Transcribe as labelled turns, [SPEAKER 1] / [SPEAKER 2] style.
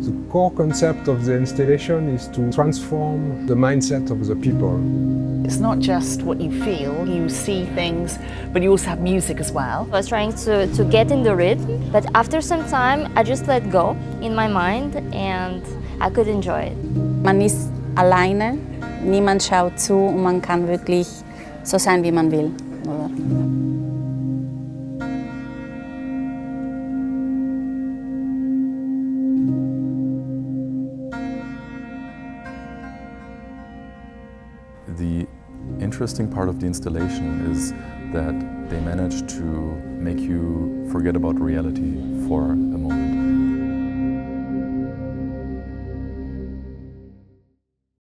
[SPEAKER 1] The core concept of the installation is to transform the mindset of the people.
[SPEAKER 2] It's not just what you feel, you see things, but you also have music as well.
[SPEAKER 3] I was trying to get in the rhythm, but after some time I just let go in my mind and I could enjoy it.
[SPEAKER 4] Man ist alleine, niemand schaut zu und man kann wirklich so sein, wie man will. Oder?
[SPEAKER 5] The interesting part of the installation is that they managed to make you forget about reality for a moment.